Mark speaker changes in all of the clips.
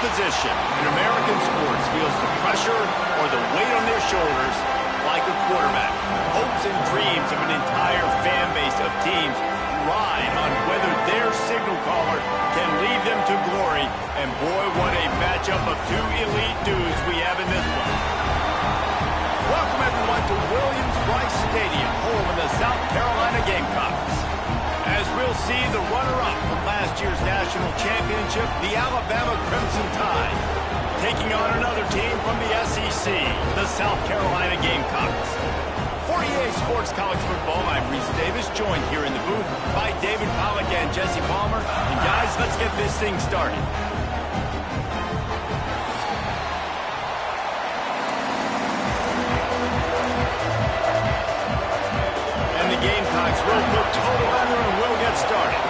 Speaker 1: position in American sports feels the pressure or the weight on their shoulders like a quarterback. Hopes and dreams of an entire fan base of teams ride on whether their signal caller can lead them to glory. And boy, what a matchup of two elite dudes we have in this one. Welcome everyone to Williams-Brice Stadium, home of the South Carolina Gamecocks. As we'll see the runner-up from last year's national championship, the Alabama Crimson Tide, taking on another team from the SEC, the South Carolina Gamecocks. For EA Sports College Football, I'm Reese Davis, joined here in the booth by David Pollack and Jesse Palmer. And guys, let's get this thing started. And the Gamecocks will put total on her and will get started.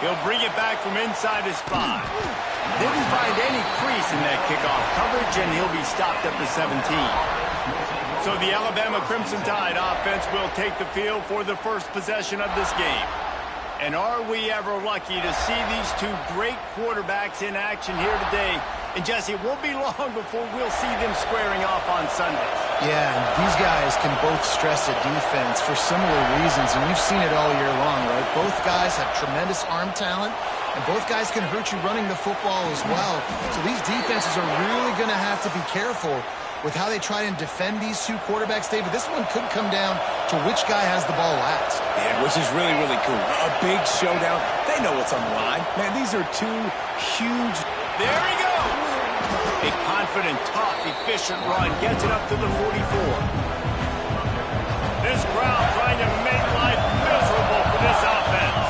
Speaker 1: He'll bring it back from inside his 5. Didn't find any crease in that kickoff coverage, and he'll be stopped at the 17. So the Alabama Crimson Tide offense will take the field for the first possession of this game. And are we ever lucky to see these two great quarterbacks in action here today? And Jesse, it won't be long before we'll see them squaring off on Sundays.
Speaker 2: Yeah, and these guys can both stress a defense for similar reasons, and we've seen it all year long, right? Both guys have tremendous arm talent, and both guys can hurt you running the football as well. So these defenses are really going to have to be careful with how they try and defend these two quarterbacks, David. This one could come down to which guy has the ball last.
Speaker 3: Yeah, which is really, really cool. A big showdown. They know what's on the line. Man, these are two huge...
Speaker 1: There he goes! A confident, tough, efficient run gets it up to the 44. This crowd trying to make life miserable for this offense.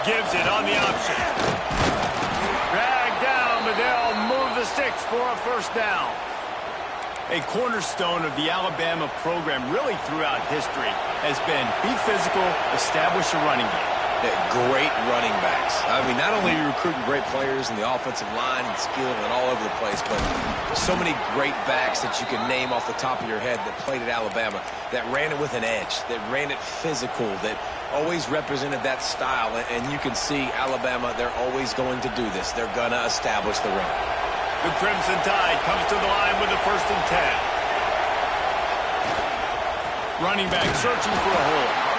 Speaker 1: Gives it on the option. Dragged down, but they'll move the sticks for a first down. A cornerstone of the Alabama program really throughout history has been be physical, establish a running game.
Speaker 3: Great running backs. I mean, not only are you recruiting great players in the offensive line and skill and all over the place, but so many great backs that you can name off the top of your head that played at Alabama, that ran it with an edge, that ran it physical, that always represented that style. And you can see Alabama, they're always going to do this. They're going to establish the run.
Speaker 1: The Crimson Tide comes to the line with a 1st and 10. Running back searching for a hole.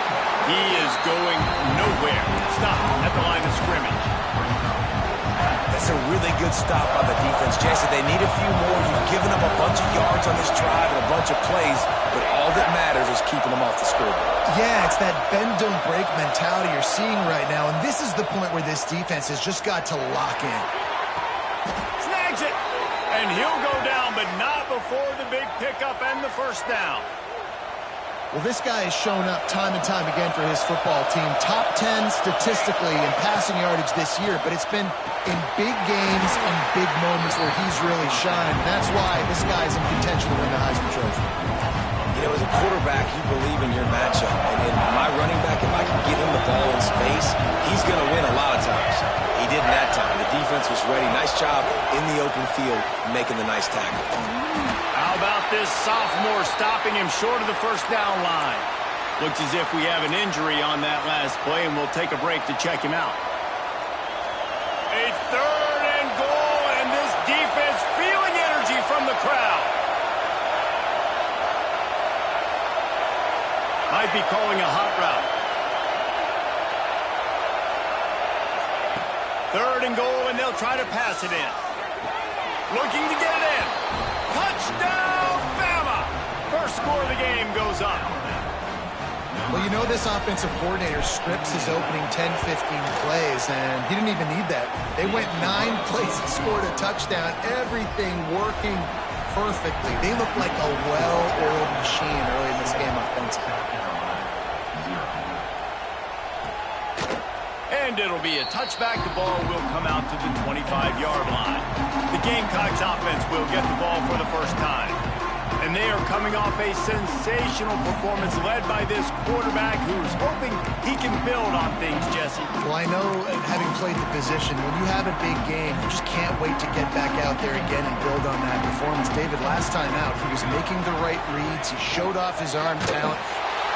Speaker 1: He is going nowhere. Stop at the line of scrimmage.
Speaker 3: That's a really good stop by the defense. Jason, they need a few more. You've given up a bunch of yards on this drive and a bunch of plays, but all that matters is keeping them off the scoreboard.
Speaker 2: Yeah, it's that bend, don't break mentality you're seeing right now, and this is the point where this defense has just got to lock in.
Speaker 1: Snags it, and he'll go down, but not before the big pickup and the first down.
Speaker 2: Well, this guy has shown up time and time again for his football team. Top 10 statistically in passing yardage this year, but it's been in big games and big moments where he's really shined. That's why this guy's in contention to win the Heisman Trophy.
Speaker 3: You know, as a quarterback, you believe in your matchup. And in my running back, if I can get him the ball in space, he's going to win a lot of times. He didn't that time. The defense was ready. Nice job in the open field making the nice tackle.
Speaker 1: How about this sophomore stopping him short of the first down line? Looks as if we have an injury on that last play, and we'll take a break to check him out. A 3rd and goal, and this defense feeling energy from the crowd. Might be calling a hot route. 3rd and goal, and they'll try to pass it in. Looking to get it in. Touchdown, Bama! First score of the game goes up.
Speaker 2: Well, you know this offensive coordinator scripts his opening 10, 15 plays, and he didn't even need that. They went 9 plays and scored a touchdown. Everything working perfectly. They look like a well-oiled machine early in this game offensively.
Speaker 1: And it'll be a touchback. The ball will come out to the 25-yard line. The Gamecocks offense will get the ball for the first time. And they are coming off a sensational performance led by this quarterback who's hoping he can build on things, Jesse.
Speaker 2: Well, I know, having played the position, when you have a big game, you just can't wait to get back out there again and build on that performance. David, last time out, he was making the right reads. He showed off his arm talent.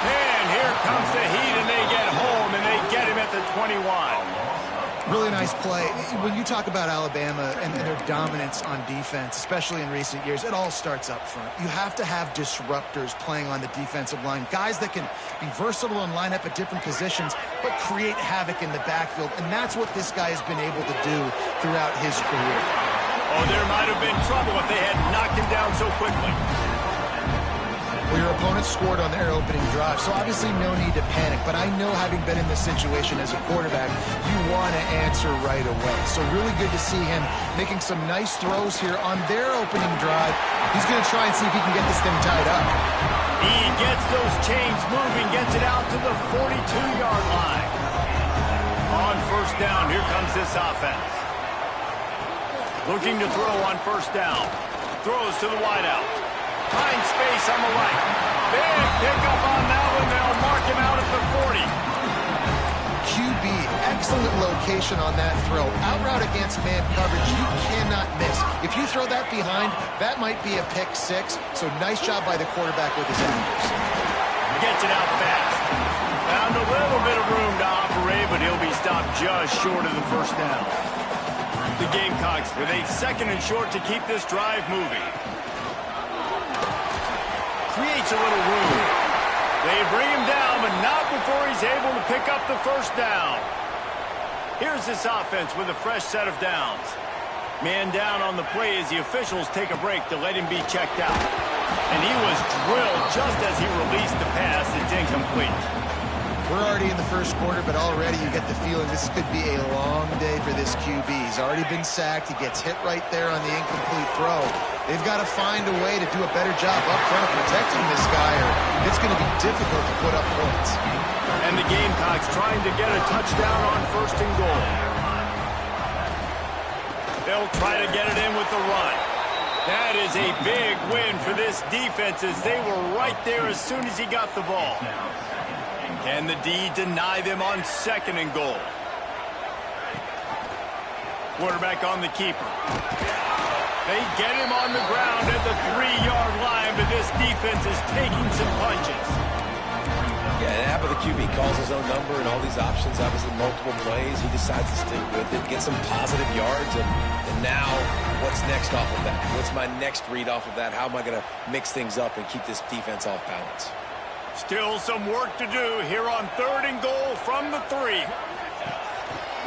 Speaker 1: And here comes the heat, and they get home, and they get him at the 21.
Speaker 2: Really nice play. When you talk about Alabama and their dominance on defense, especially in recent years, it all starts up front. You have to have disruptors playing on the defensive line, guys that can be versatile and line up at different positions, but create havoc in the backfield, and that's what this guy has been able to do throughout his career.
Speaker 1: Oh, there might have been trouble if they had knocked him down so quickly.
Speaker 2: Well, your opponent scored on their opening drive, so obviously no need to panic. But I know, having been in this situation as a quarterback, you want to answer right away. So really good to see him making some nice throws here on their opening drive. He's going to try and see if he can get this thing tied up.
Speaker 1: He gets those chains moving, gets it out to the 42-yard line. On first down, here comes this offense. Looking to throw on first down. Throws to the wideout. Finds space on the right. Big pickup on that one. They'll mark him out at the 40.
Speaker 2: QB, excellent location on that throw. Out route against man coverage, you cannot miss. If you throw that behind, that might be a pick six. So nice job by the quarterback with his angles.
Speaker 1: Gets it out fast. Found a little bit of room to operate, but he'll be stopped just short of the first down. The Gamecocks with a second and short to keep this drive moving. Creates a little room. They bring him down, but not before he's able to pick up the first down. Here's this offense with a fresh set of downs. Man down on the play as the officials take a break to let him be checked out. And he was drilled just as he released the pass. It's incomplete.
Speaker 2: We're already in the first quarter, but already you get the feeling this could be a long day for this QB. He's already been sacked. He gets hit right there on the incomplete throw. They've got to find a way to do a better job up front of protecting this guy, or it's going to be difficult to put up points.
Speaker 1: And the Gamecocks trying to get a touchdown on first and goal. They'll try to get it in with the run. That is a big win for this defense, as they were right there as soon as he got the ball. Can the D deny them on second and goal? Quarterback on the keeper. They get him on the ground at the 3-yard line, but this defense is taking some punches.
Speaker 3: Yeah, and how about the QB calls his own number and all these options, obviously multiple plays. He decides to stick with it, get some positive yards, and now what's next off of that? What's my next read off of that? How am I going to mix things up and keep this defense off balance?
Speaker 1: Still some work to do here on third and goal from the 3.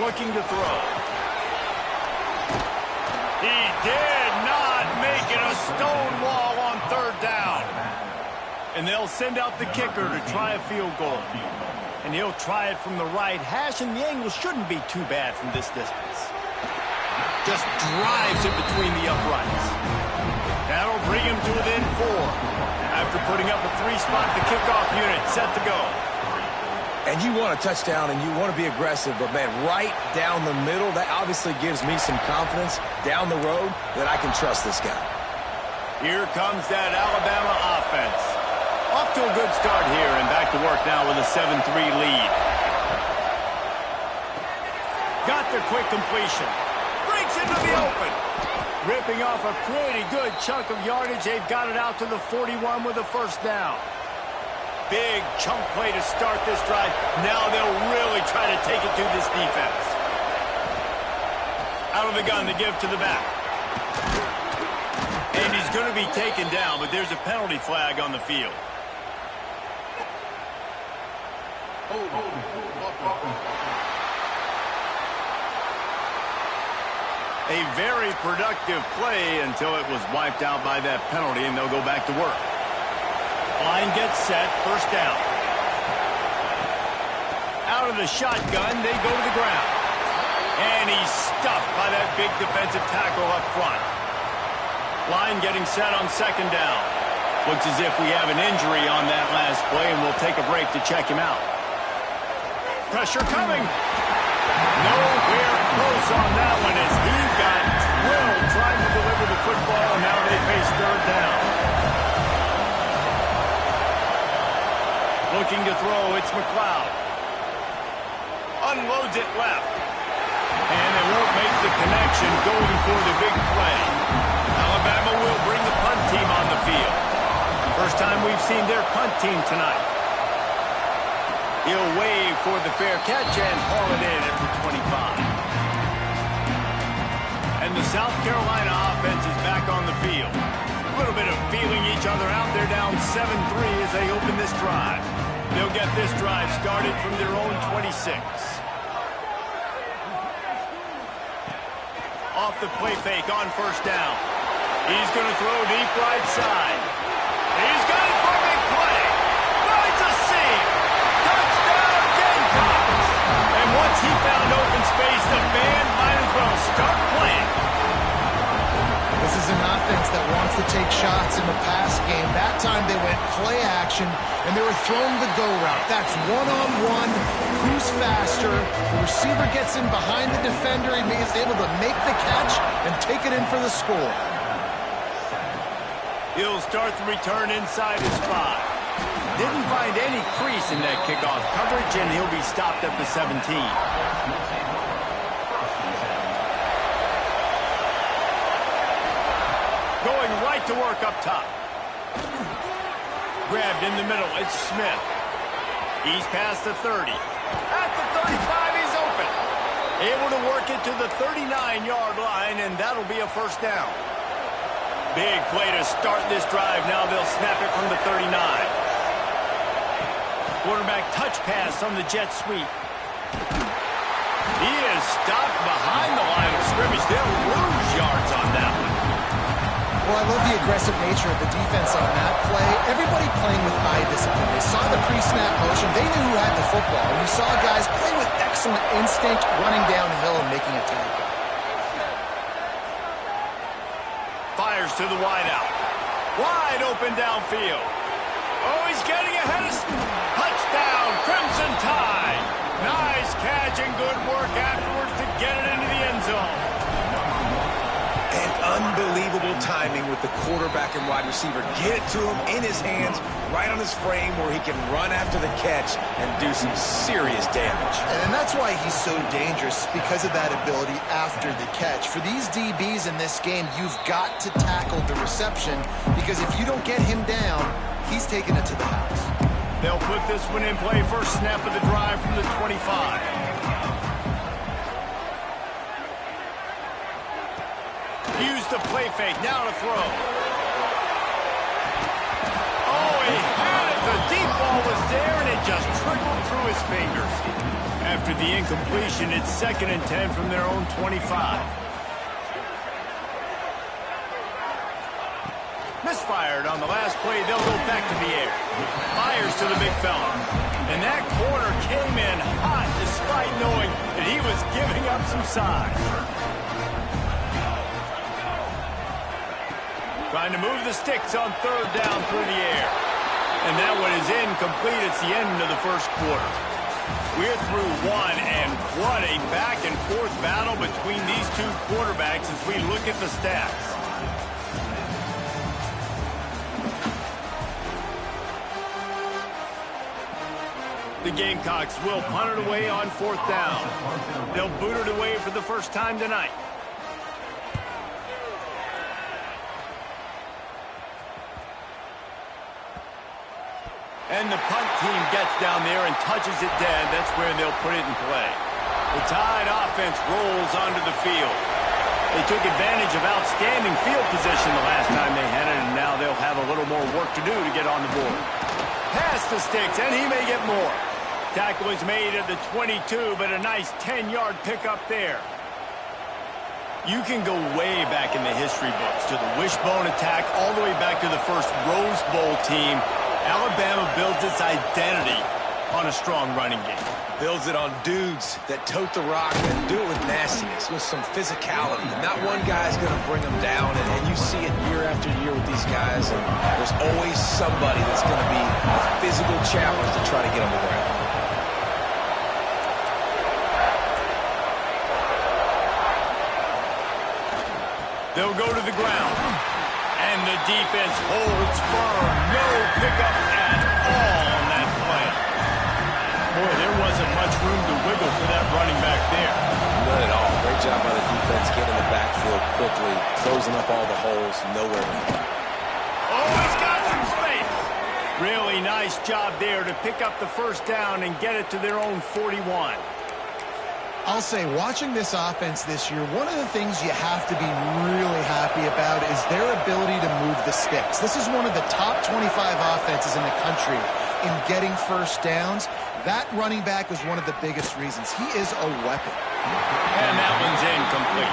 Speaker 1: Looking to throw. He did not make it a stone wall on third down. And they'll send out the kicker to try a field goal. And he'll try it from the right hash, and the angle shouldn't be too bad from this distance. Just drives it between the uprights. That'll bring him to within 4. After putting up a 3-spot, the kickoff unit set to go.
Speaker 3: And you want a touchdown and you want to be aggressive, but man, right down the middle, that obviously gives me some confidence down the road that I can trust this guy.
Speaker 1: Here comes that Alabama offense. Off to a good start here, and back to work now with a 7-3 lead. Got the quick completion. Breaks into the open. Ripping off a pretty good chunk of yardage. They've got it out to the 41 with a first down. Big chunk play to start this drive. Now they'll really try to take it to this defense. Out of the gun to give to the back. And he's going to be taken down, but there's a penalty flag on the field. A very productive play until it was wiped out by that penalty, and they'll go back to work. Line gets set, first down. Out of the shotgun, they go to the ground. And he's stuffed by that big defensive tackle up front. Line getting set on second down. Looks as if we have an injury on that last play, and we'll take a break to check him out. Pressure coming. Nowhere close on that one as he got drilled trying to deliver the football, and now they face third down. Looking to throw, it's McLeod. Unloads it left. And they won't make the connection, going for the big play. Alabama will bring the punt team on the field. First time we've seen their punt team tonight. He'll wave for the fair catch and haul it in at the 25. And the South Carolina offense is back on the field. A little bit of feeling each other out. They're down 7-3 as they open this drive. They'll get this drive started from their own 26. Off the play fake on first down. He's going to throw deep right side. He's got it for a big play. Right to seam. Touchdown Gamecocks. And once he found open space, the band might as well start playing.
Speaker 2: This is an offense that wants to take shots in the pass game. That time they went play action, and they were throwing the go route. That's one-on-one. Who's faster? The receiver gets in behind the defender. He is able to make the catch and take it in for the score.
Speaker 1: He'll start the return inside his 5. Didn't find any crease in that kickoff coverage, and he'll be stopped at the 17. Going right to work up top. Grabbed in the middle. It's Smith. He's past the 30. At the 35, he's open. Able to work it to the 39-yard line, and that'll be a first down. Big play to start this drive. Now they'll snap it from the 39. Quarterback touch pass on the jet sweep. He is stopped behind the line of scrimmage. They'll lose yards on that one.
Speaker 2: Well, I love the aggressive nature of the defense on that play. Everybody playing with eye discipline. They saw the pre-snap motion. They knew who had the football. And you saw guys play with excellent instinct, running downhill and making a tackle.
Speaker 1: Fires to the wideout. Wide open downfield. Oh, he's getting ahead of... Touchdown, Crimson Tide. Nice catch and good work afterwards to get it into the end zone.
Speaker 3: And unbelievable timing with the quarterback and wide receiver. Get it to him in his hands, right on his frame where he can run after the catch and do some serious damage.
Speaker 2: And that's why he's so dangerous, because of that ability after the catch. For these DBs in this game, you've got to tackle the reception, because if you don't get him down, he's taking it to the house.
Speaker 1: They'll put this one in play. First snap of the drive from the 25. Use the play fake. Now to throw. Oh, he had it. The deep ball was there, and it just trickled through his fingers. After the incompletion, it's 2nd and 10 from their own 25. Misfired on the last play. They'll go back to the air. Fires to the big fella. And that corner came in hot despite knowing that he was giving up some size. Trying to move the sticks on 3rd down through the air. And that one is incomplete. It's the end of the first quarter. We're through one, and what a back-and-forth battle between these two quarterbacks as we look at the stats. The Gamecocks will punt it away on 4th down. They'll boot it away for the first time tonight. And the punt team gets down there and touches it dead. That's where they'll put it in play. The Tide offense rolls onto the field. They took advantage of outstanding field position the last time they had it, and now they'll have a little more work to do to get on the board. Pass the sticks, and he may get more. Tackle is made at the 22, but a nice 10-yard pickup there. You can go way back in the history books to the wishbone attack all the way back to the first Rose Bowl team. Alabama builds its identity on a strong running game.
Speaker 3: Builds it on dudes that tote the rock and do it with nastiness, with some physicality. Not one guy's going to bring them down, and you see it year after year with these guys, and there's always somebody that's going to be a physical challenge to try to get on the ground.
Speaker 1: They'll go to the ground. And the defense holds firm. No pickup at all on that play. Boy, there wasn't much room to wiggle for that running back there.
Speaker 3: None at all. Great job by the defense getting in the backfield quickly, closing up all the holes, nowhere to go.
Speaker 1: Oh, he's got some space. Really nice job there to pick up the first down and get it to their own 41.
Speaker 2: I'll say, watching this offense this year, one of the things you have to be really happy about is their ability to move the sticks. This is one of the top 25 offenses in the country in getting first downs. That running back was one of the biggest reasons. He is a weapon.
Speaker 1: And that one's incomplete.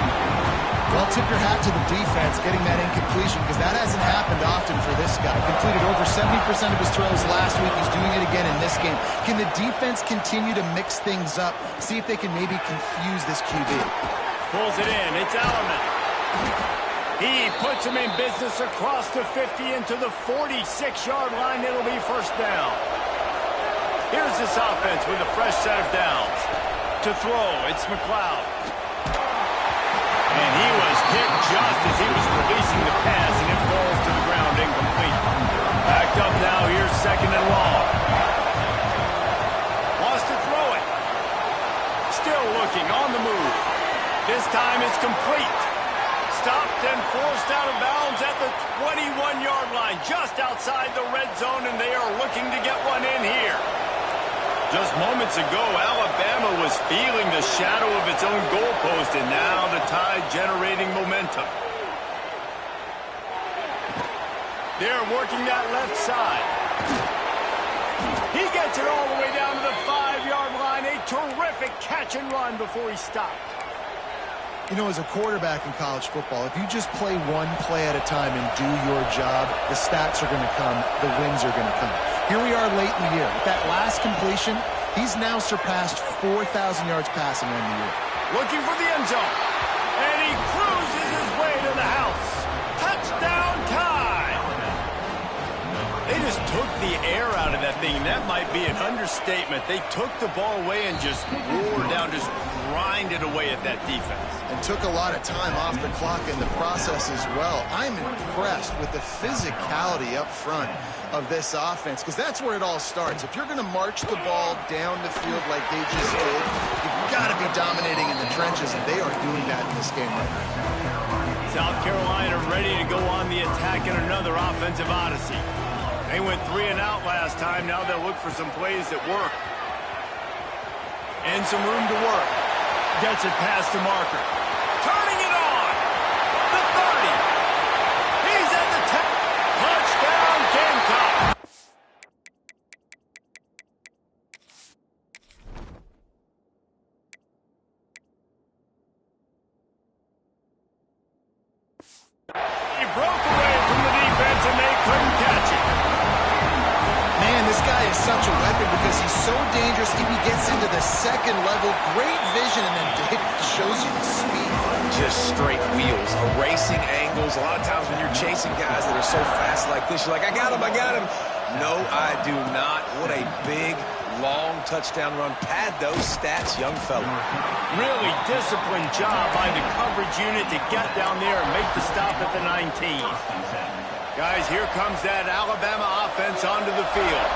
Speaker 2: Well, tip your hat to the defense getting that incompletion, because that hasn't happened often for this guy. Completed over 70% of his throws last week. He's doing it again in this game. Can the defense continue to mix things up? See if they can maybe confuse this QB.
Speaker 1: Pulls it in. It's Ellerman. He puts him in business across the 50 into the 46-yard line. It'll be first down. Here's this offense with a fresh set of downs. To throw, it's McLeod. And he was hit just as he was releasing the pass, and it falls to the ground incomplete. Backed up now, here's second and long. Wants to throw it. Still looking, on the move. This time it's complete. Stopped and forced out of bounds at the 21-yard line, just outside the red zone, and they are looking to get one in here. Just moments ago, Alabama was feeling the shadow of its own goalpost, and now the Tide generating momentum. They're working that left side. He gets it all the way down to the 5-yard line. A terrific catch and run before he stopped.
Speaker 2: You know, as a quarterback in college football, if you just play one play at a time and do your job, the stats are going to come, the wins are going to come. Here we are late in the year. With that last completion, he's now surpassed 4,000 yards passing on the year.
Speaker 1: Looking for the end zone. And he cruises his way to the house. Touchdown Tide! They just took the air out of that thing. That might be an understatement. They took the ball away and just wore down, just grinded away at that defense.
Speaker 2: And took a lot of time off the clock in the process as well. I'm impressed with the physicality up front of this offense, because that's where it all starts. If you're going to march the ball down the field like they just did, you've got to be dominating in the trenches, and they are doing that in this game right now.
Speaker 1: South Carolina ready to go on the attack in another offensive odyssey. They went 3 and out last time. Now they'll look for some plays that work. And some room to work. Gets it past the marker. Turning it on. The 30. He's at the 10. Touchdown, Gamecock. He broke away from the defense, and they couldn't catch it.
Speaker 2: Man, this guy is such a weapon because he's so dangerous. If he gets into the second level, great vision, and then Dave shows you the speed.
Speaker 3: Just straight wheels, erasing angles. A lot of times when you're chasing guys that are so fast like this, you're like, I got him, I got him. No, I do not. What a big, long touchdown run. Pad those stats, young fella.
Speaker 1: Really disciplined job by the coverage unit to get down there and make the stop at the 19. Guys, here comes that Alabama offense onto the field.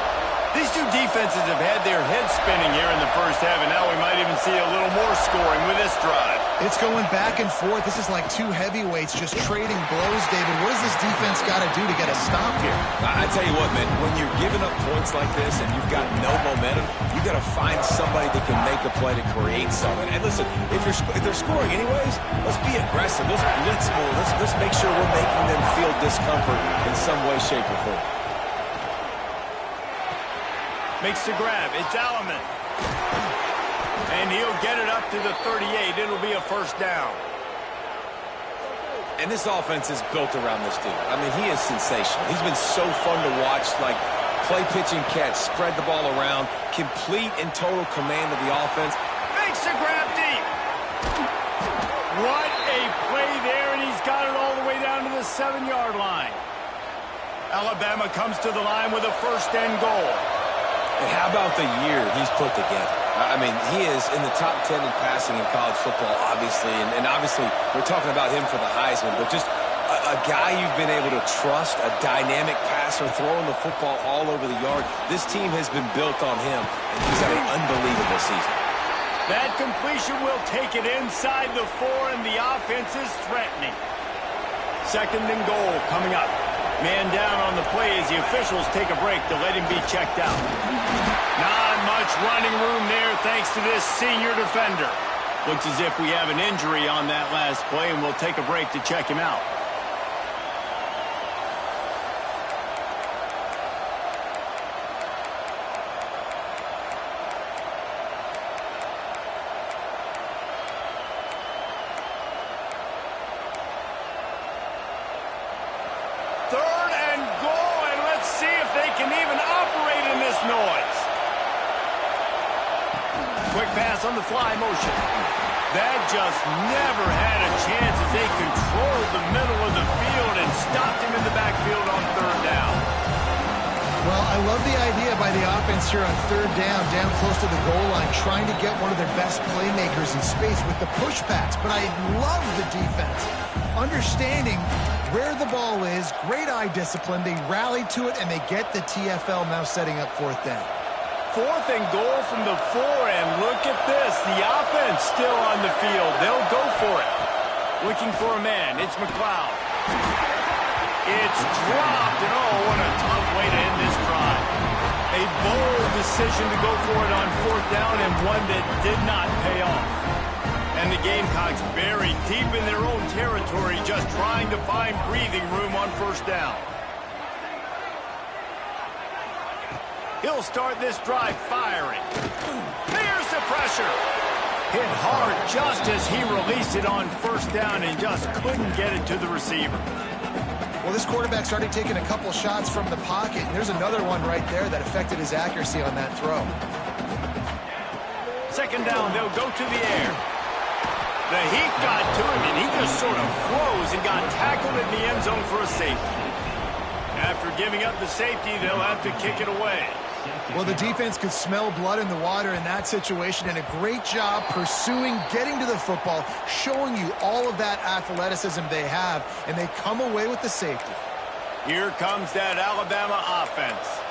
Speaker 1: These two defenses have had their heads spinning here in the first half, and now we might even see a little more scoring with this drive.
Speaker 2: It's going back and forth. This is like two heavyweights just trading blows, David. What does this defense got to do to get a stop here?
Speaker 3: I tell you what, man, when you're giving up points like this and you've got no momentum, you got to find somebody that can make a play to create something. And listen, if they're scoring anyways, let's be aggressive. Let's blitz more. Let's make sure we're making them feel discomfort in some way, shape, or form.
Speaker 1: Makes the grab. It's Alleman. And he'll get it up to the 38. It'll be a first down.
Speaker 3: And this offense is built around this dude. I mean, he is sensational. He's been so fun to watch, like play, pitch, and catch, spread the ball around, complete and total command of the offense.
Speaker 1: Makes the grab deep. What a play there, and he's got it all the way down to the 7-yard line. Alabama comes to the line with a first and goal.
Speaker 3: And how about the year he's put together? I mean, he is in the top 10 in passing in college football, obviously. And obviously, we're talking about him for the Heisman. But just a guy you've been able to trust, a dynamic passer, throwing the football all over the yard. This team has been built on him, and he's had an unbelievable season.
Speaker 1: That completion will take it inside the 4, and the offense is threatening. Second and goal coming up. Man down on the play as the officials take a break to let him be checked out. Not much running room there thanks to this senior defender. Looks as if we have an injury on that last play, and we'll take a break to check him out. Third and goal, and let's see if they can even operate in this noise. Quick pass on the fly motion. That just never had a chance as they controlled the middle of the field and stopped him in the backfield on third down.
Speaker 2: Well, I love the idea by the offense here on third down close to the goal line, trying to get one of their best playmakers in space with the pushbacks. But I love the defense, understanding where the ball is, great eye discipline. They rally to it, and they get the TFL now setting up fourth down.
Speaker 1: Fourth and goal from the 4, and look at this. The offense still on the field. They'll go for it. Looking for a man. It's McLeod. It's dropped, and oh, what a tough way to end this drive. A bold decision to go for it on fourth down, and one that did not pay off. And the Gamecocks buried deep in their own territory, just trying to find breathing room on first down. He'll start this drive firing. There's the pressure. Hit hard just as he released it on first down and just couldn't get it to the receiver.
Speaker 2: Well, this quarterback started taking a couple shots from the pocket, and there's another one right there that affected his accuracy on that throw.
Speaker 1: Second down, they'll go to the air. The heat got to him, and he just sort of froze and got tackled in the end zone for a safety. After giving up the safety, they'll have to kick it away.
Speaker 2: Well, the defense could smell blood in the water in that situation, and a great job pursuing, getting to the football, showing you all of that athleticism they have, and they come away with the safety.
Speaker 1: Here comes that Alabama offense.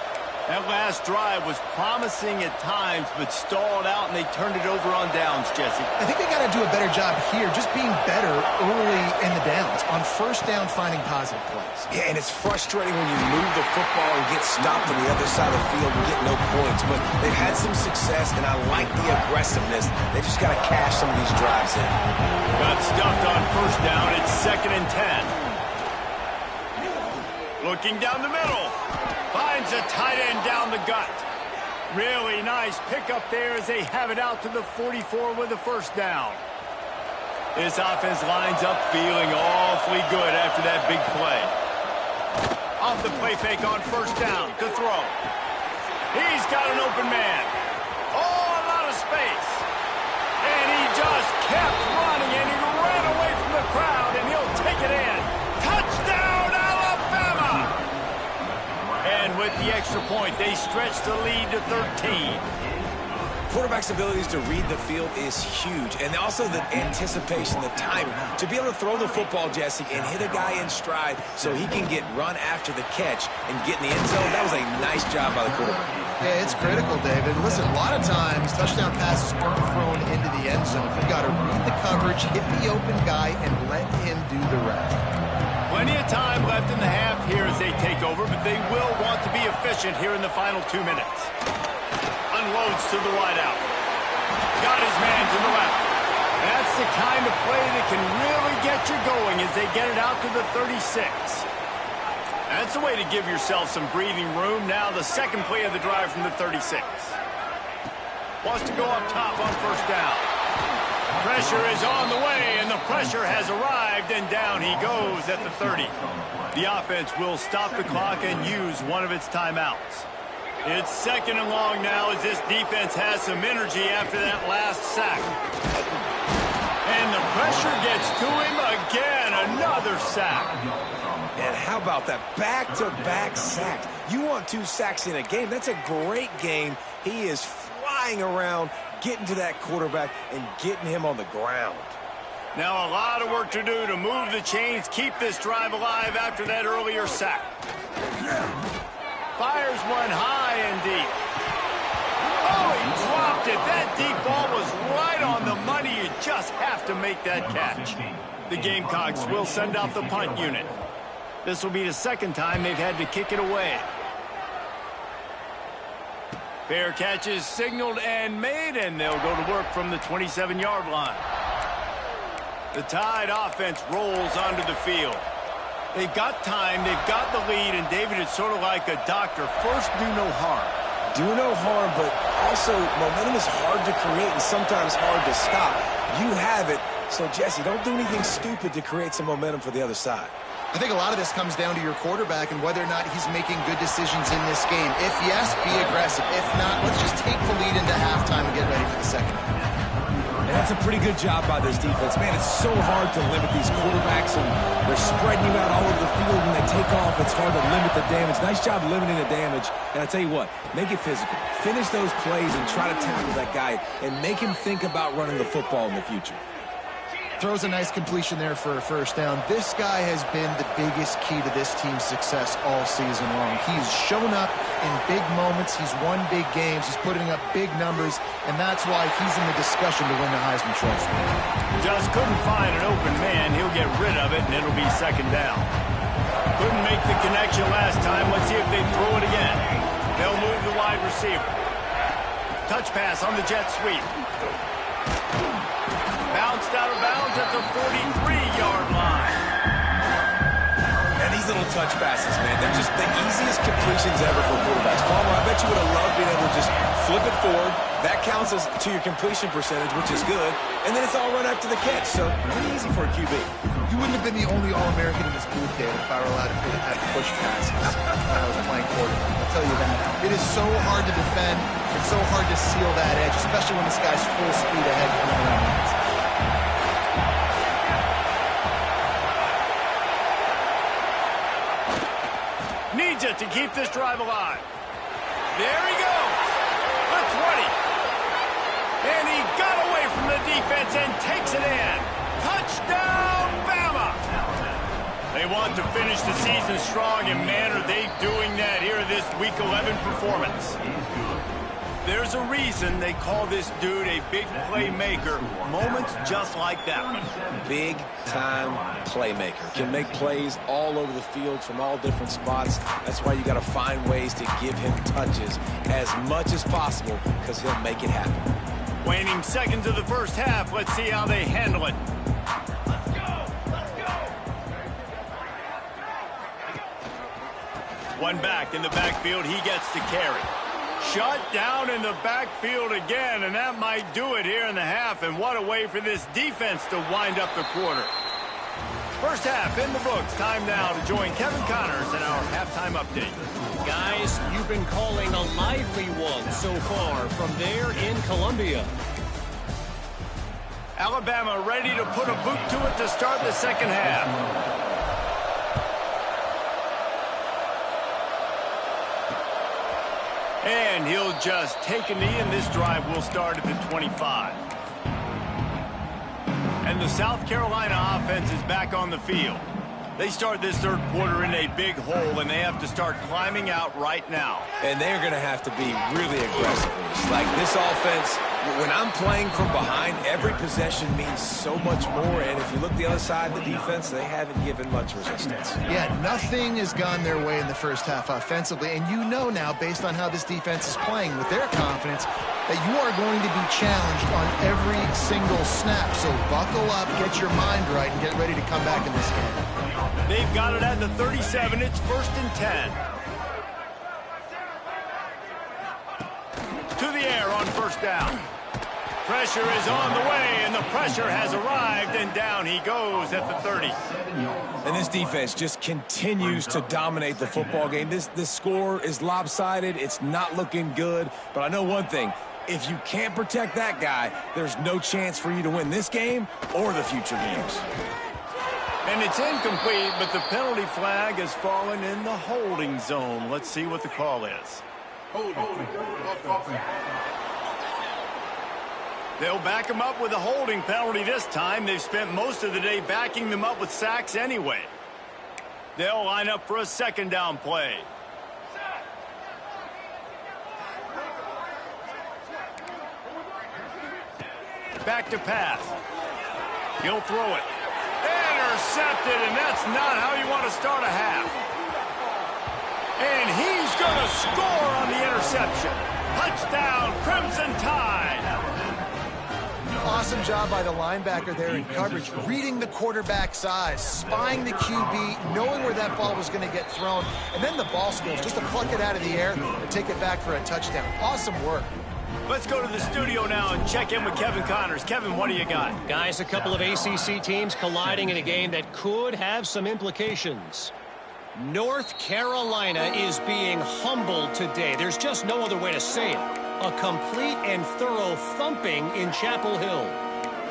Speaker 1: That last drive was promising at times, but stalled out, and they turned it over on downs, Jesse.
Speaker 2: I think they got to do a better job here, just being better early in the downs, on first down finding positive plays.
Speaker 3: Yeah, and it's frustrating when you move the football and get stopped on the other side of the field and get no points, but they've had some success, and I like the aggressiveness. They just got to cash some of these drives in.
Speaker 1: Got stuffed on first down. It's 2nd and 10. Looking down the middle. Finds a tight end down the gut. Really nice pickup there as they have it out to the 44 with the first down. This offense lines up feeling awfully good after that big play. Off the play fake on first down to throw. He's got an open man. Oh, a lot of space. And he just kept running, and he ran away from the crowd, and he'll take it in. Touchdown, Alabama! And with the extra point, they stretch the lead to 13.
Speaker 3: Quarterback's abilities to read the field is huge, and also the anticipation, the timing. To be able to throw the football, Jesse, and hit a guy in stride so he can get run after the catch and get in the end zone, that was a nice job by the quarterback.
Speaker 2: Yeah, it's critical, David. Listen, a lot of times touchdown passes aren't thrown into the end zone. You got to read the coverage, hit the open guy, and let him do the rest.
Speaker 1: Plenty of time left in the half here as they take over, but they will want to be efficient here in the final 2 minutes. Unloads to the wideout. Got his man to the left. That's the kind of play that can really get you going as they get it out to the 36. That's a way to give yourself some breathing room. Now the second play of the drive from the 36. Wants to go up top on first down. Pressure is on the way, and the pressure has arrived, and down he goes at the 30. The offense will stop the clock and use one of its timeouts. It's 2nd and long now as this defense has some energy after that last sack. And the pressure gets to him again, another sack.
Speaker 3: And how about that back-to-back sack? You want 2 sacks in a game. That's a great game. He is flying around, getting to that quarterback and getting him on the ground.
Speaker 1: Now a lot of work to do to move the chains, keep this drive alive after that earlier sack. Fires one high and deep. Oh, he dropped it. That deep ball was right on the money. You just have to make that catch. The Gamecocks will send out the punt unit. This will be the second time they've had to kick it away. Fair catch is signaled and made, and they'll go to work from the 27-yard line. The Tide offense rolls onto the field. They've got time, they've got the lead, and David, it's sort of like a doctor. First, do no harm.
Speaker 3: Do no harm, but also momentum is hard to create and sometimes hard to stop. You have it, so Jesse, don't do anything stupid to create some momentum for the other side.
Speaker 2: I think a lot of this comes down to your quarterback and whether or not he's making good decisions in this game. If yes, be aggressive. If not, let's just take the lead into halftime and get ready for the second.
Speaker 3: And that's a pretty good job by this defense. Man, it's so hard to limit these quarterbacks, and they're spreading you out all over the field. When they take off, it's hard to limit the damage. Nice job limiting the damage. And I tell you what, make it physical. Finish those plays and try to tackle that guy and make him think about running the football in the future.
Speaker 2: Throws a nice completion there for a first down. This guy has been the biggest key to this team's success all season long. He's shown up in big moments. He's won big games. He's putting up big numbers, and that's why he's in the discussion to win the Heisman Trophy.
Speaker 1: Just couldn't find an open man. He'll get rid of it, and it'll be second down. Couldn't make the connection last time. Let's see if they throw it again. They'll move the wide receiver. Touch pass on the jet sweep. Bounced out of bounds at the 43-yard line.
Speaker 3: And these little touch passes, man, they're just the easiest completions ever for quarterbacks. Palmer, I bet you would have loved being able to just flip it forward. That counts as to your completion percentage, which is good. And then it's all run after the catch, so pretty easy for a QB.
Speaker 2: You wouldn't have been the only All-American in this booth, Dave, if I were allowed to have push passes when I was playing quarterback. I'll tell you that. It is so hard to defend. It's so hard to seal that edge, especially when this guy's full speed ahead coming around the outside.
Speaker 1: Needs it to keep this drive alive. There he goes. The 20. And he got away from the defense and takes it in. Touchdown, Bama! They want to finish the season strong, and man, are they doing that here in this Week 11 performance. There's a reason they call this dude a big playmaker. Moments just like that one.
Speaker 3: Big-time playmaker. Can make plays all over the field from all different spots. That's why you got to find ways to give him touches as much as possible, because he'll make it happen.
Speaker 1: Waning seconds of the first half. Let's see how they handle it. Let's go! One back in the backfield. He gets to carry. Shut down in the backfield again, and that might do it here in the half. And what a way for this defense to wind up the quarter. First half in the books. Time now to join Kevin Connors in our halftime update.
Speaker 4: Guys, you've been calling a lively one so far from there in Columbia.
Speaker 1: Alabama ready to put a boot to it to start the second half. And he'll just take a knee, and this drive will start at the 25. And the South Carolina offense is back on the field. They start this third quarter in a big hole, and they have to start climbing out right now.
Speaker 3: And they're going to have to be really aggressive. Like this offense, when I'm playing from behind, every possession means so much more. And if you look the other side of the defense, they haven't given much resistance.
Speaker 2: Yeah, nothing has gone their way in the first half offensively. And you know now, based on how this defense is playing with their confidence, that you are going to be challenged on every single snap. So buckle up, get your mind right, and get ready to come back in this game.
Speaker 1: They've got it at the 37. It's 1st and 10. To the air on first down. Pressure is on the way, and the pressure has arrived, and down he goes at the 30.
Speaker 3: And this defense just continues to dominate the football game. This score is lopsided. It's not looking good. But I know one thing. If you can't protect that guy, there's no chance for you to win this game or the future games.
Speaker 1: And it's incomplete, but the penalty flag has fallen in the holding zone. Let's see what the call is. They'll back him up with a holding penalty this time. They've spent most of the day backing them up with sacks anyway. They'll line up for a second down play. Back to pass. He'll throw it. intercepted, and that's not how you want to start a half. And he's going to score on the interception. Touchdown, Crimson Tide.
Speaker 2: Awesome job by the linebacker there in coverage, reading the quarterback's eyes, spying the QB, knowing where that ball was going to get thrown, and then the ball skills just to pluck it out of the air and take it back for a touchdown. Awesome work.
Speaker 1: Let's go to the studio now and check in with Kevin Connors. Kevin, what do you got?
Speaker 4: Guys, a couple of ACC teams colliding in a game that could have some implications. North Carolina is being humbled today. There's just no other way to say it. A complete and thorough thumping in Chapel Hill.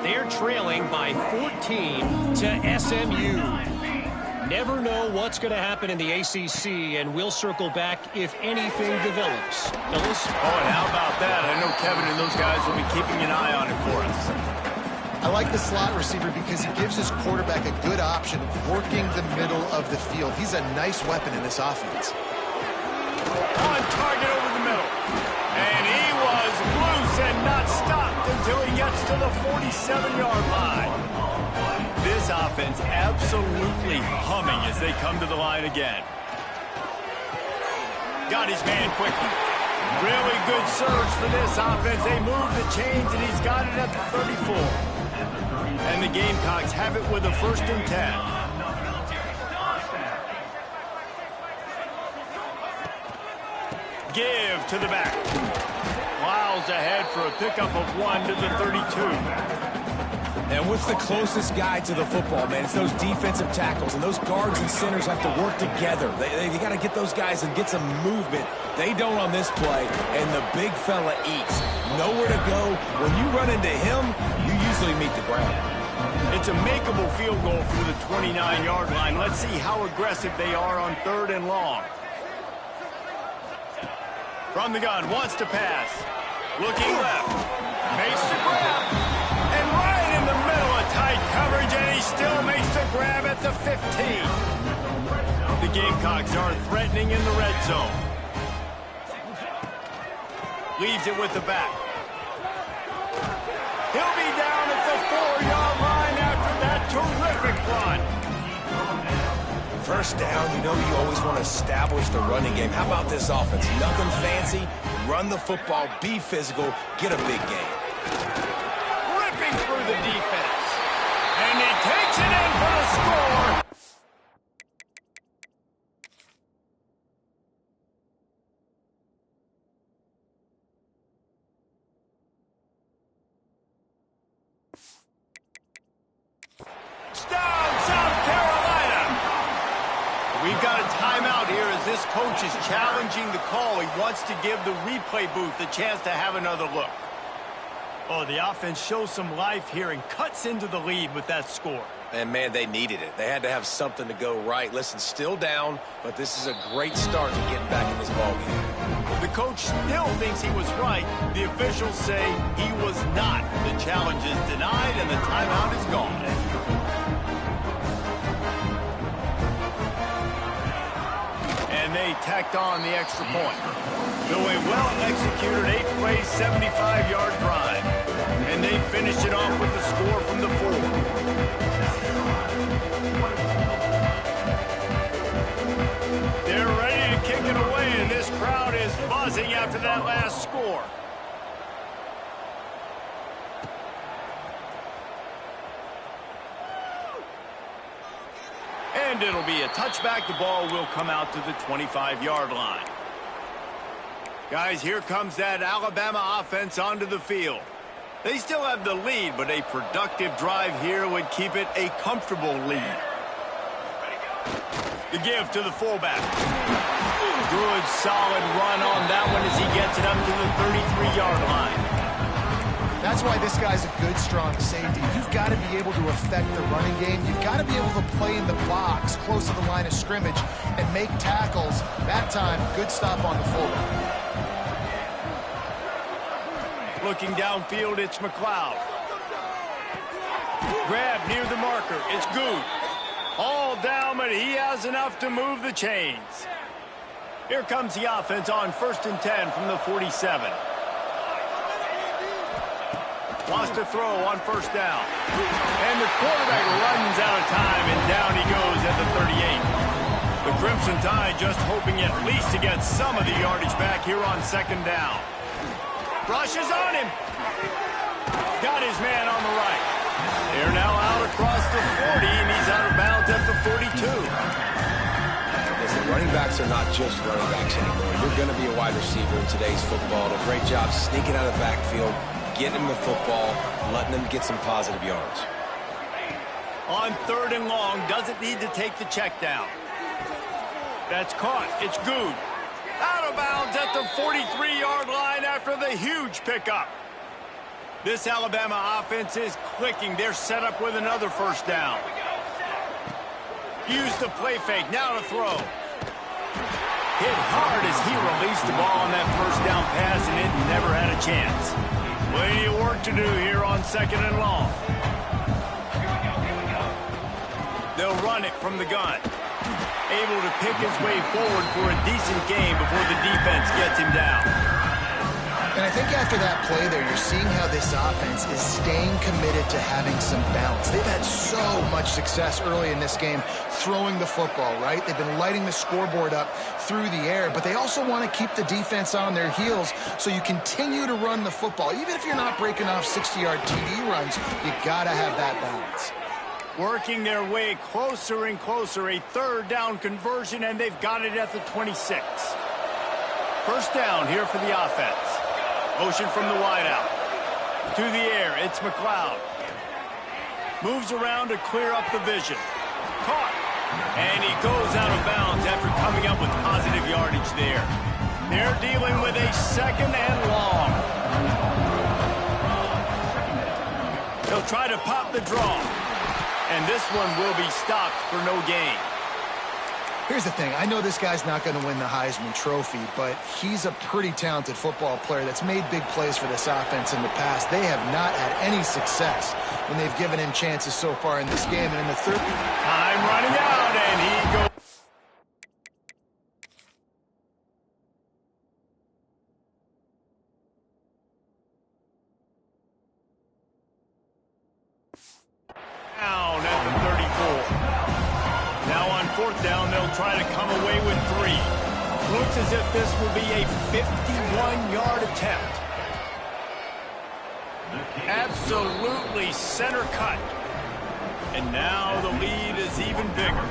Speaker 4: They're trailing by 14 to SMU. Never know what's going to happen in the ACC, and we'll circle back if anything develops. Phyllis?
Speaker 1: Oh, and how about that? I know Kevin and those guys will be keeping an eye on it for us.
Speaker 2: I like the slot receiver because he gives his quarterback a good option of working the middle of the field. He's a nice weapon in this offense.
Speaker 1: On target over the middle. And he was loose and not stopped until he gets to the 47-yard line. This offense absolutely humming as they come to the line again. Got his man quickly. Really good surge for this offense. They move the chains, and he's got it at the 34. And the Gamecocks have it with a 1st and 10. Give to the back. Miles ahead for a pickup of 1 to the 32.
Speaker 3: And what's the closest guy to the football, man? It's those defensive tackles, and those guards and centers have to work together. They got to get those guys and get some movement. They don't on this play, and the big fella eats. Nowhere to go. When you run into him, you usually meet the ground.
Speaker 1: It's a makeable field goal from the 29-yard line. Let's see how aggressive they are on 3rd and long. From the gun, wants to pass. Looking left. Makes the grab. And right in the middle of tight coverage, and he still makes the grab at the 15. The Gamecocks are threatening in the red zone. Leaves it with the back. He'll be down at the 4-yard line after that terrific run.
Speaker 3: 1st down, you know you always want to establish the running game. How about this offense? Nothing fancy. Run the football, be physical, get a big game.
Speaker 1: Ripping through the defense. And he takes it in for the score. Down, South Carolina. We've got a timeout here as this coach is challenging the call. He wants to give the replay booth a chance to have another look. Oh, the offense shows some life here and cuts into the lead with that score.
Speaker 3: And, man, they needed it. They had to have something to go right. Listen, still down, but this is a great start to getting back in this ballgame.
Speaker 1: The coach still thinks he was right. The officials say he was not. The challenge is denied, and the timeout is gone. And they tacked on the extra point. So a well-executed 8-play, 75-yard drive. And they finished it off with the score from the 4. They're ready to kick it away, and this crowd is buzzing after that last score. And it'll be a touchback. The ball will come out to the 25-yard line. Guys, here comes that Alabama offense onto the field. They still have the lead, but a productive drive here would keep it a comfortable lead. The give to the fullback. Good, solid run on that one as he gets it up to the 33-yard line.
Speaker 2: That's why this guy's a good, strong safety. You've got to be able to affect the running game. You've got to be able to play in the box close to the line of scrimmage and make tackles. That time, good stop on the fullback.
Speaker 1: Looking downfield, it's McLeod. Grab near the marker. It's Good. All down, but he has enough to move the chains. Here comes the offense on 1st and 10 from the 47. Wants to throw on 1st down. And the quarterback runs out of time, and Crimson Tide just hoping at least to get some of the yardage back here on second down. Rushes on him. Got his man on the right. They're now out across the 40, and he's out of bounds at the 42.
Speaker 3: Listen, running backs are not just running backs anymore. You're going to be a wide receiver in today's football. A great job sneaking out of the backfield, getting him the football, letting them get some positive yards.
Speaker 1: On 3rd and long, doesn't need to take the check down. That's caught. It's good. Out of bounds at the 43-yard line after the huge pickup. This Alabama offense is clicking. They're set up with another first down. Use the play fake. Now to throw. Hit hard as he released the ball on that first down pass, and it never had a chance. Plenty of work to do here on 2nd and long. They'll run it from the gun. Able to pick his way forward for a decent gain before the defense gets him down.
Speaker 2: And I think after that play there, you're seeing how this offense is staying committed to having some balance. They've had so much success early in this game throwing the football, right? They've been lighting the scoreboard up through the air, but they also want to keep the defense on their heels, so you continue to run the football. Even if you're not breaking off 60-yard TD runs, you got to have that balance.
Speaker 1: Working their way closer and closer, a 3rd down conversion, and they've got it at the 26. First down here for the offense. Motion from the wideout. To the air, it's McLeod. Moves around to clear up the vision. Caught. And he goes out of bounds after coming up with positive yardage there. They're dealing with a 2nd and long. He'll try to pop the draw. And this one will be stopped for no gain.
Speaker 2: Here's the thing. I know this guy's not going to win the Heisman Trophy, but he's a pretty talented football player that's made big plays for this offense in the past. They have not had any success when they've given him chances so far in this game. And in the 3rd...
Speaker 1: Time running out, and he goes... down at the 34. Now on 4th down, they'll try to come away with 3. Looks as if this will be a 51-yard attempt. Absolutely center cut. And now the lead is even bigger.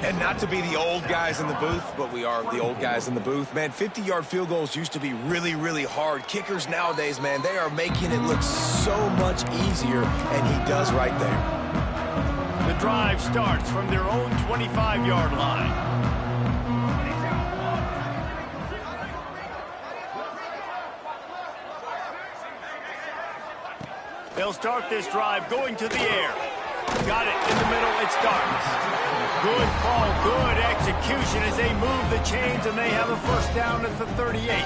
Speaker 3: And not to be the old guys in the booth, but we are the old guys in the booth. Man, 50-yard field goals used to be really, really hard. Kickers nowadays, man, they are making it look so much easier, and he does right there.
Speaker 1: The drive starts from their own 25-yard line. They'll start this drive going to the air. Got it in the middle. It starts. Good call, good execution as they move the chains, and they have a first down at the 38.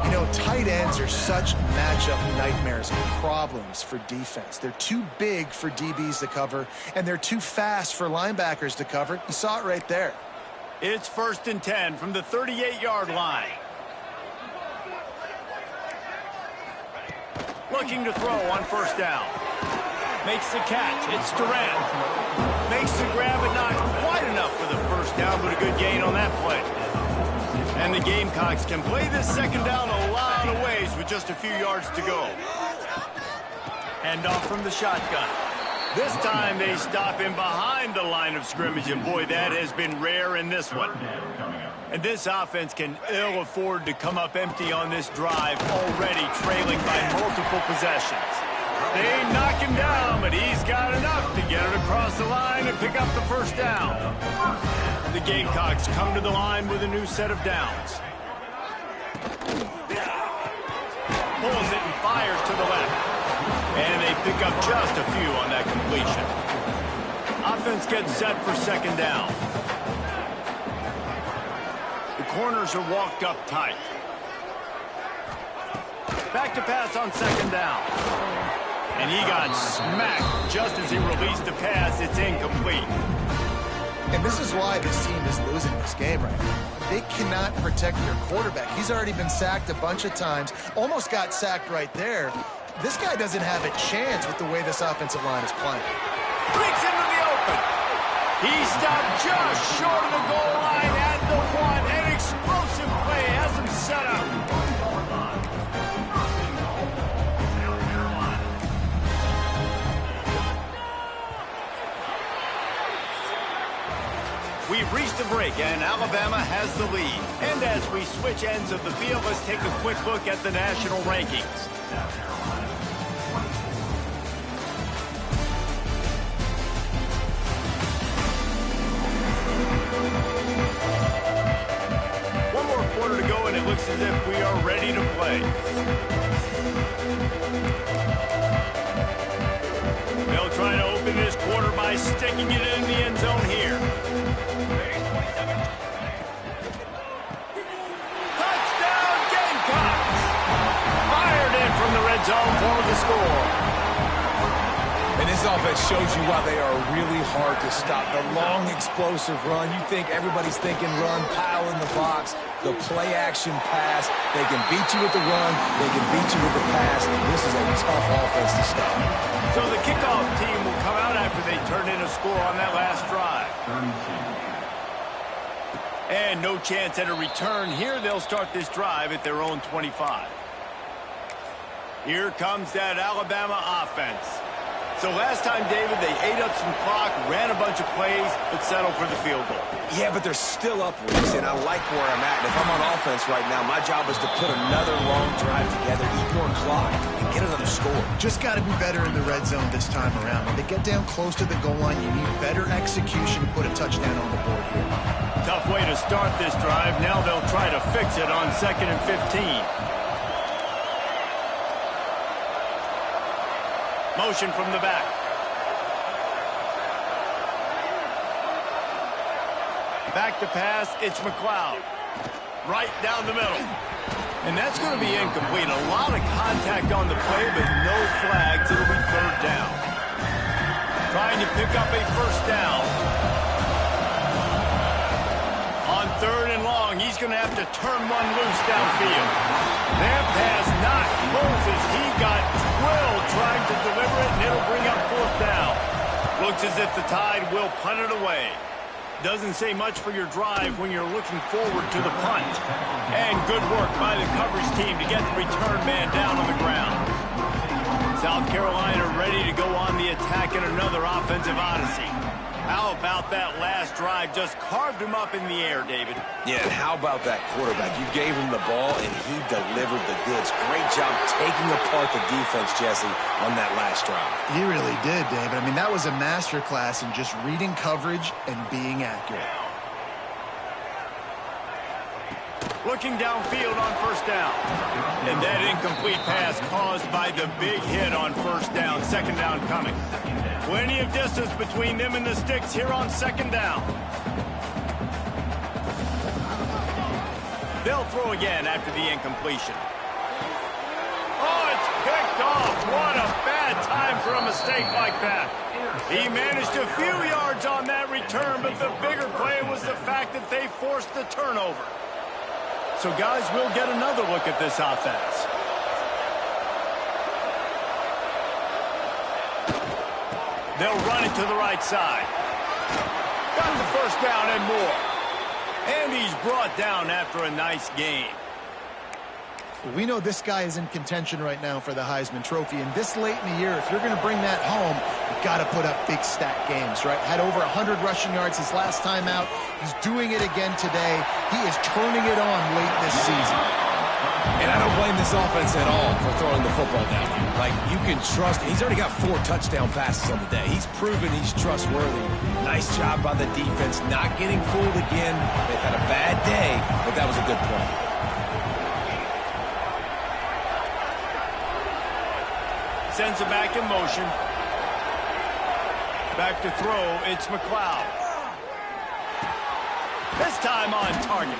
Speaker 2: You know, tight ends are such matchup nightmares and problems for defense. They're too big for DBs to cover, and they're too fast for linebackers to cover. You saw it right there.
Speaker 1: It's 1st and 10 from the 38-yard line. Looking to throw on 1st down. Makes the catch. It's Durant. Makes the grab, but not quite enough for the first down, but a good gain on that play. And the Gamecocks can play this 2nd down a lot of ways with just a few yards to go. Hand off from the shotgun. This time they stop him behind the line of scrimmage, and boy, that has been rare in this one. And this offense can ill afford to come up empty on this drive, already trailing by multiple possessions. They knock him down, but he's got enough to get it across the line and pick up the first down. The Gamecocks come to the line with a new set of downs. Pulls it and fires to the left. And they pick up just a few on that completion. Offense gets set for 2nd down. The corners are walked up tight. Back to pass on 2nd down. And he got smacked just as he released the pass. It's incomplete.
Speaker 2: And this is why this team is losing this game right now. They cannot protect their quarterback. He's already been sacked a bunch of times. Almost got sacked right there. This guy doesn't have a chance with the way this offensive line is playing.
Speaker 1: Breaks into the open. He stopped just short of the goal line at the 1. An explosive play has him set up. We've reached the break, and Alabama has the lead. And as we switch ends of the field, let's take a quick look at the national rankings. One more quarter to go, and it looks as if we are ready to play. They'll try to open this quarter by sticking it in the end zone here. Touchdown Gamecocks! Fired in from the red zone for the score.
Speaker 3: And this offense shows you why they are really hard to stop. The long, explosive run. You think everybody's thinking run, pile in the box. The play-action pass. They can beat you with the run. They can beat you with the pass. This is a tough offense to stop.
Speaker 1: So the kickoff team will come out after they turn in a score on that last drive. And no chance at a return here. They'll start this drive at their own 25. Here comes that Alabama offense. So last time, David, they ate up some clock, ran a bunch of plays, but settled for the field goal.
Speaker 3: Yeah, but they're still up, Reese, and I like where I'm at. And if I'm on offense right now, my job is to put another long drive together, eat more clock, and get another score.
Speaker 2: Just got to be better in the red zone this time around. When they get down close to the goal line, you need better execution to put a touchdown on the board here.
Speaker 1: Tough way to start this drive. Now they'll try to fix it on 2nd and 15. Motion from the back. Back to pass, it's McLeod. Right down the middle. And that's going to be incomplete. A lot of contact on the play, but no flags. It'll be 3rd down. Trying to pick up a 1st down. On 3rd and long, he's going to have to turn one loose downfield. That pass not close as he got drilled trying to deliver it, and it'll bring up 4th down. Looks as if the Tide will punt it away. Doesn't say much for your drive when you're looking forward to the punt. And good work by the coverage team to get the return man down on the ground. South Carolina ready to go on the attack in another offensive odyssey. How about that last drive? Just carved him up in the air, David.
Speaker 3: Yeah, and how about that quarterback? You gave him the ball, and he delivered the goods. Great job taking apart the defense, Jesse, on that last drive.
Speaker 2: He really did, David. I mean, that was a masterclass in just reading coverage and being accurate.
Speaker 1: Looking downfield on 1st down. And that incomplete pass caused by the big hit on 1st down. 2nd down coming. Plenty of distance between them and the sticks here on 2nd down. They'll throw again after the incompletion. Oh, it's picked off. What a bad time for a mistake like that. He managed a few yards on that return, but the bigger play was the fact that they forced the turnover. So, guys, we'll get another look at this offense. They'll run it to the right side. Got the 1st down and more. And he's brought down after a nice gain.
Speaker 2: We know this guy is in contention right now for the Heisman Trophy, and this late in the year, if you're going to bring that home, you've got to put up big stat games, right? Had over 100 rushing yards his last time out. He's doing it again today. He is turning it on late this season.
Speaker 3: And I don't blame this offense at all for throwing the football down here. Like, you can trust. He's already got 4 touchdown passes on the day. He's proven he's trustworthy. Nice job by the defense, not getting fooled again. They've had a bad day, but that was a good play.
Speaker 1: Sends it back in motion. Back to throw, it's McLeod. This time on target.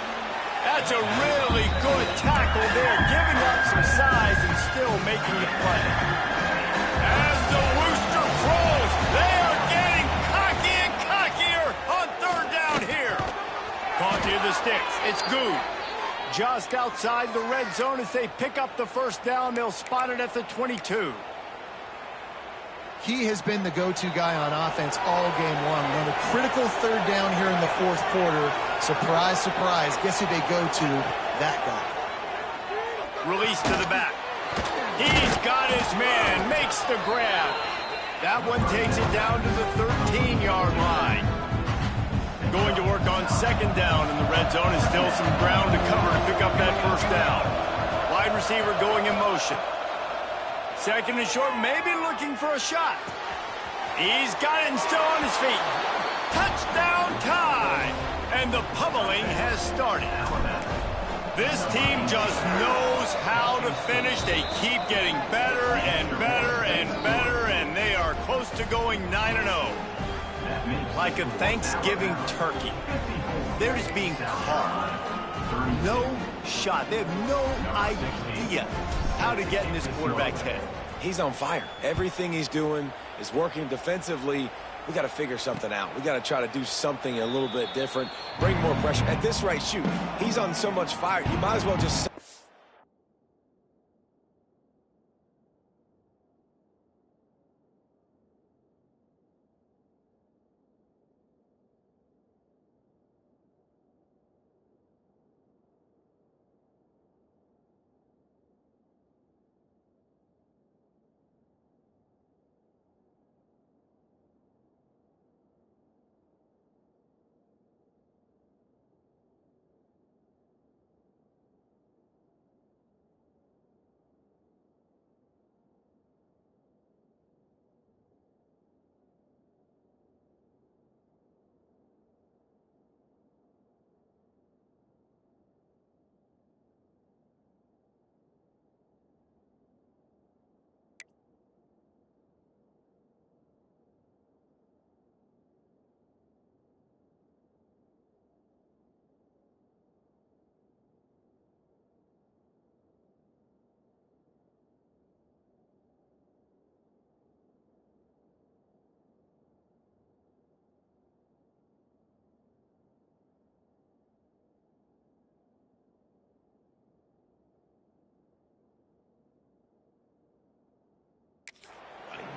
Speaker 1: That's a really good tackle there, giving up some size and still making the play. As the rooster crows, they are getting cocky and cockier on 3rd down here. Caught near the sticks, it's good. Just outside the red zone as they pick up the 1st down. They'll spot it at the 22.
Speaker 2: He has been the go-to guy on offense all game long. On a critical third down here in the fourth quarter, surprise, surprise, guess who they go to? That guy.
Speaker 1: Release to the back. He's got his man, makes the grab. That one takes it down to the 13-yard line. Going to work on second down in the red zone, and still some ground to cover to pick up that first down. Wide receiver going in motion. Second and short, maybe looking for a shot. He's got it and still on his feet. Touchdown time! And the pummeling has started. This team just knows how to finish. They keep getting better and better and better, and they are close to going 9-0. Like a Thanksgiving turkey. They're just being carved. No shot. They have no idea how to get in this quarterback's head.
Speaker 3: He's on fire. Everything he's doing is working defensively. We got to figure something out. We got to try to do something a little bit different. Bring more pressure. At this rate, shoot, he's on so much fire. You might as well just...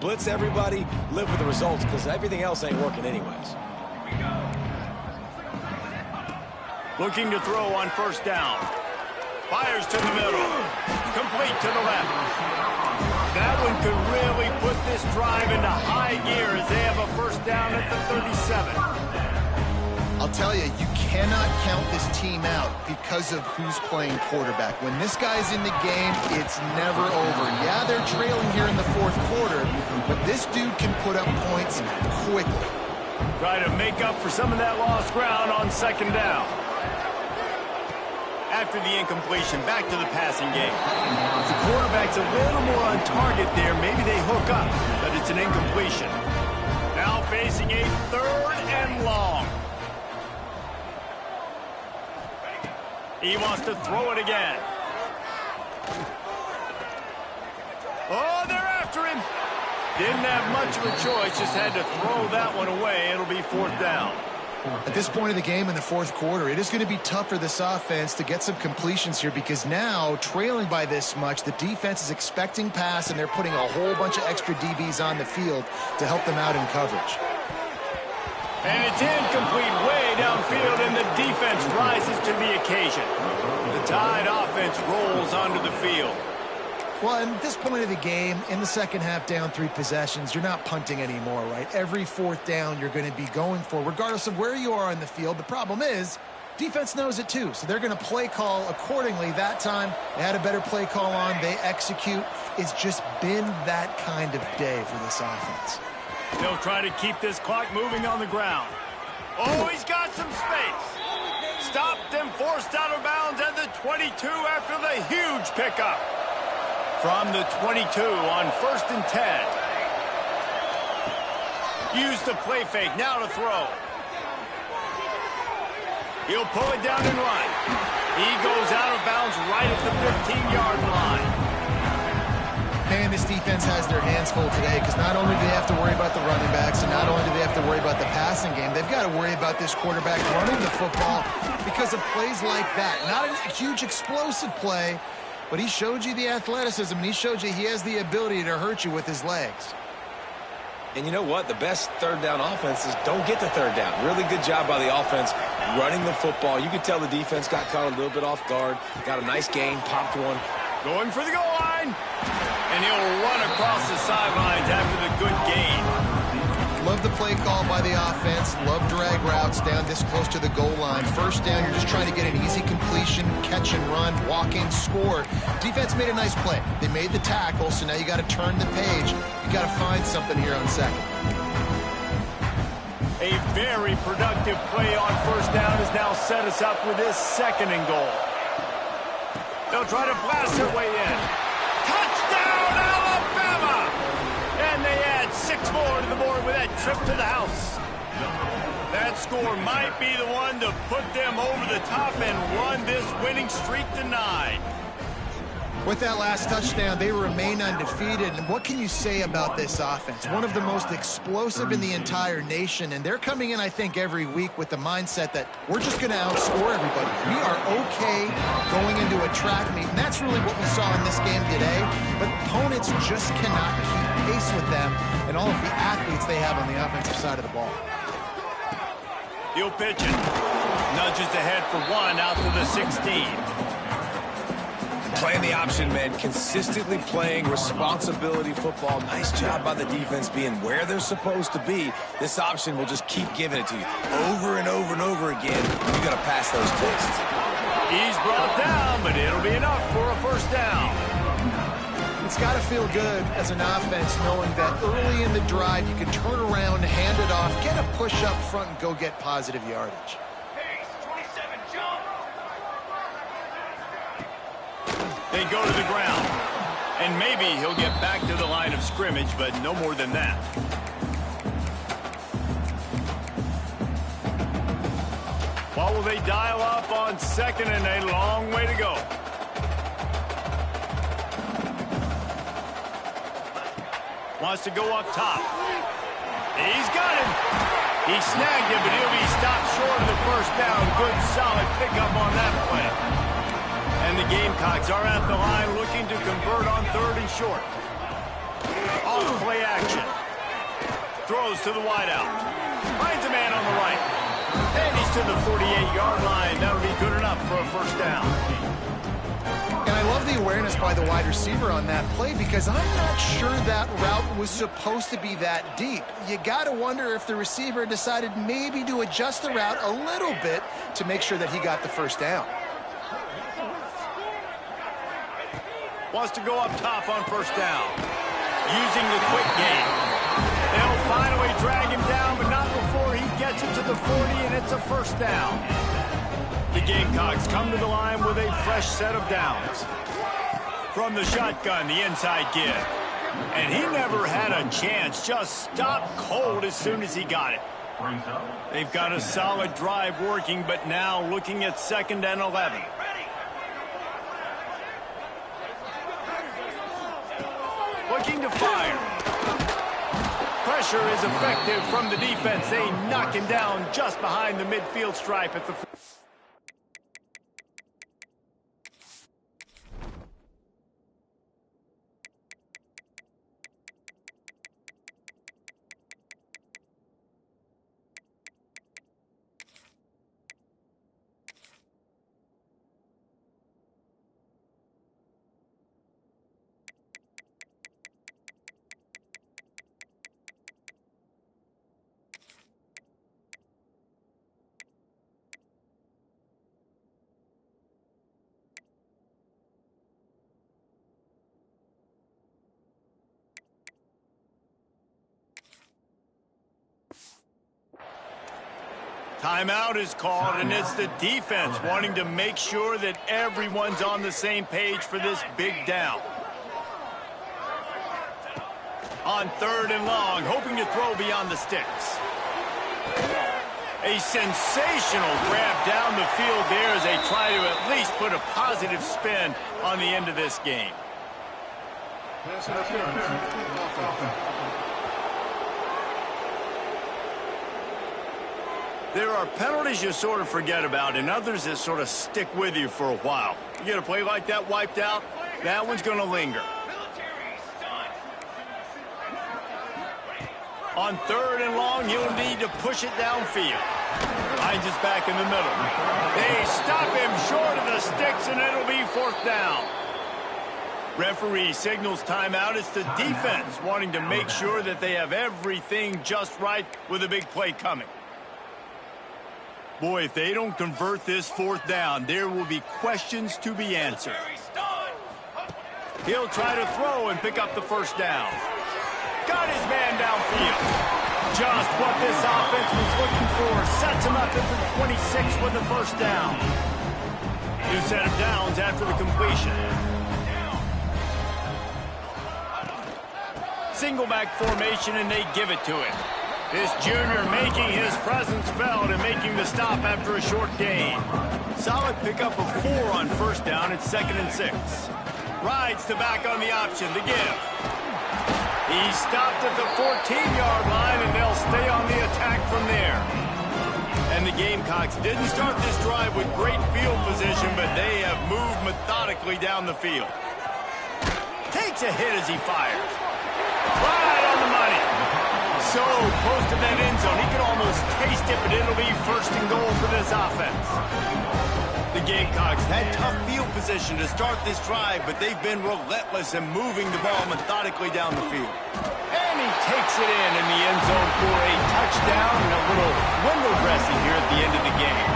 Speaker 3: Blitz everybody, live with the results, because everything else ain't working anyways.
Speaker 1: Looking to throw on first down. Fires to the middle. Complete to the left. That one could really put this drive into high gear as they have a first down at the 37.
Speaker 2: I'll tell you, you cannot count this team out because of who's playing quarterback. When this guy's in the game, it's never over. Yeah, they're trailing here in the fourth quarter, but this dude can put up points quickly.
Speaker 1: Try to make up for some of that lost ground on second down. After the incompletion, back to the passing game. If the quarterback's a little more on target there, maybe they hook up, but it's an incompletion. Now facing a third and long. He wants to throw it again. Oh, they're after him. Didn't have much of a choice, just had to throw that one away. It'll be fourth down.
Speaker 2: At this point of the game in the fourth quarter, it is going to be tough for this offense to get some completions here because now, trailing by this much, the defense is expecting pass, and they're putting a whole bunch of extra DBs on the field to help them out in coverage.
Speaker 1: And it's incomplete way downfield, and the defense rises to the occasion. The Tide offense rolls onto the field.
Speaker 2: Well, at this point of the game, in the second half, down 3 possessions, you're not punting anymore, right? Every fourth down you're going to be going for, regardless of where you are on the field. The problem is, defense knows it too, so they're going to play call accordingly. That time, they had a better play call on. They execute. It's just been that kind of day for this offense.
Speaker 1: They'll try to keep this clock moving on the ground. Oh, he's got some space. Stopped and forced out of bounds at the 22 after the huge pickup. From the 22 on 1st and 10. Use the play fake, now to throw. He'll pull it down and run. He goes out of bounds right at the 15-yard line.
Speaker 2: Man, this defense has their hands full today because not only do they have to worry about the running backs and not only do they have to worry about the passing game, they've got to worry about this quarterback running the football because of plays like that. Not a huge explosive play, but he showed you the athleticism, and he showed you he has the ability to hurt you with his legs.
Speaker 3: And you know what? The best third down offenses don't get the third down. Really good job by the offense running the football. You could tell the defense got caught a little bit off guard. Got a nice gain, popped one.
Speaker 1: Going for the goal line. And he'll run across the sidelines after the good gain.
Speaker 2: Love the play call by the offense. Love drag routes down this close to the goal line. First down, you're just trying to get an easy completion, catch and run, walk in, score. Defense made a nice play. They made the tackle, so now you got to turn the page. You got to find something here on second.
Speaker 1: A very productive play on first down has now set us up with this second and goal. They'll try to blast their way in. Touchdown, Alabama! And they add 6 more to the board with that trip to the house. That score might be the one to put them over the top and run this winning streak to 9.
Speaker 2: With that last touchdown, they remain undefeated. And what can you say about this offense? One of the most explosive in the entire nation. And they're coming in, I think, every week with the mindset that we're just going to outscore everybody. We are okay going into a track meet. And that's really what we saw in this game today. But opponents just cannot keep pace with them and all of the athletes they have on the offensive side of the ball.
Speaker 1: He'll pitch it. Nudges ahead for 1 out to the 16.
Speaker 3: Playing the option, man. Consistently playing responsibility football. Nice job by the defense being where they're supposed to be. This option will just keep giving it to you. Over and over and over again, you got to pass those tests.
Speaker 1: He's brought down, but it'll be enough for a first down.
Speaker 2: It's got to feel good as an offense knowing that early in the drive you can turn around, hand it off, get a push up front, and go get positive yardage.
Speaker 1: They go to the ground. And maybe he'll get back to the line of scrimmage, but no more than that. What will they dial up on second and a long way to go? Wants to go up top. He's got him. He snagged him, but he'll be stopped short of the first down. Good, solid pickup on that play. And the Gamecocks are at the line looking to convert on 3rd and short. Off play action. Throws to the wideout. Finds a man on the right. And he's to the 48-yard line. That'll be good enough for a first down.
Speaker 2: And I love the awareness by the wide receiver on that play because I'm not sure that route was supposed to be that deep. You got to wonder if the receiver decided maybe to adjust the route a little bit to make sure that he got the first down.
Speaker 1: Wants to go up top on first down. Using the quick game. They'll finally drag him down, but not before he gets it to the 40, and it's a first down. The Gamecocks come to the line with a fresh set of downs. From the shotgun, the inside give. And he never had a chance. Just stopped cold as soon as he got it. They've got a solid drive working, but now looking at 2nd and 11. Looking to fire. Pressure is effective from the defense. They knock him down just behind the midfield stripe at the... Timeout is called, and it's the defense wanting to make sure that everyone's on the same page for this big down. On 3rd and long, hoping to throw beyond the sticks. A sensational grab down the field there as they try to at least put a positive spin on the end of this game. There are penalties you sort of forget about and others that sort of stick with you for a while. You get a play like that wiped out, that one's going to linger. On 3rd and long, he'll need to push it downfield. Finds us back in the middle. They stop him short of the sticks, and it'll be 4th down. Referee signals timeout. It's the defense wanting to make sure that they have everything just right with a big play coming. Boy, if they don't convert this 4th down, there will be questions to be answered. He'll try to throw and pick up the 1st down. Got his man downfield. Just what this offense was looking for. Sets him up at the 26 with the 1st down. New set of downs after the completion. Single back formation, and they give it to him. This junior making his presence felt and making the stop after a short gain. Solid pickup of 4 on 1st down. It's 2nd and 6. Rides to back on the option, the give. He stopped at the 14-yard line, and they'll stay on the attack from there. And the Gamecocks didn't start this drive with great field position, but they have moved methodically down the field. Takes a hit as he fires. Right on the money. So close to that end zone, he can almost taste it, but it'll be 1st and goal for this offense. The Gamecocks had tough field position to start this drive, but they've been relentless in moving the ball methodically down the field. And he takes it in the end zone for a touchdown and a little window dressing here at the end of the game.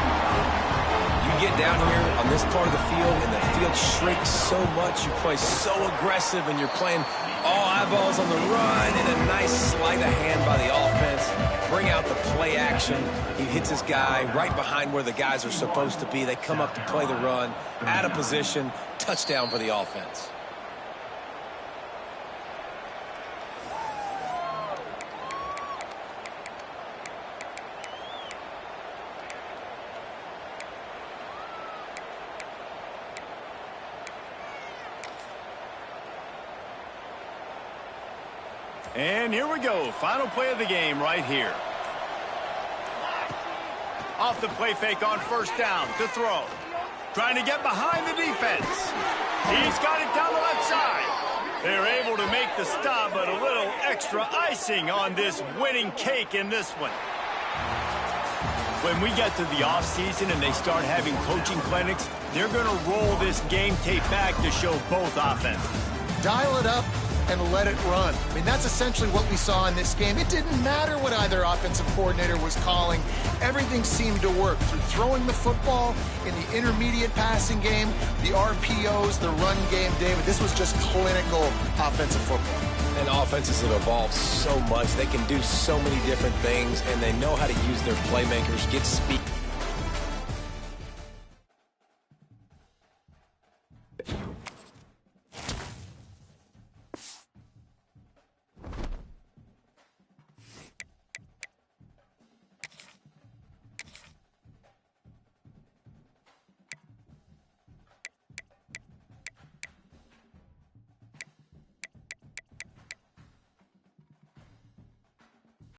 Speaker 3: You get down here on this part of the field, and the field shrinks so much. You play so aggressive, and you're playing all eyeballs on the run, and a nice sleight of hand by the offense. Bring out the play action. He hits his guy right behind where the guys are supposed to be. They come up to play the run, out of position, touchdown for the offense.
Speaker 1: And here we go. Final play of the game right here. Off the play fake on 1st down to throw. Trying to get behind the defense. He's got it down the left side. They're able to make the stop, but a little extra icing on this winning cake in this one. When we get to the offseason and they start having coaching clinics, they're going to roll this game tape back to show both offenses.
Speaker 2: Dial it up and let it run. I mean, that's essentially what we saw in this game. It didn't matter what either offensive coordinator was calling. Everything seemed to work through throwing the football in the intermediate passing game, the RPOs, the run game. David, this was just clinical offensive football.
Speaker 3: And offenses have evolved so much. They can do so many different things, and they know how to use their playmakers, get speed.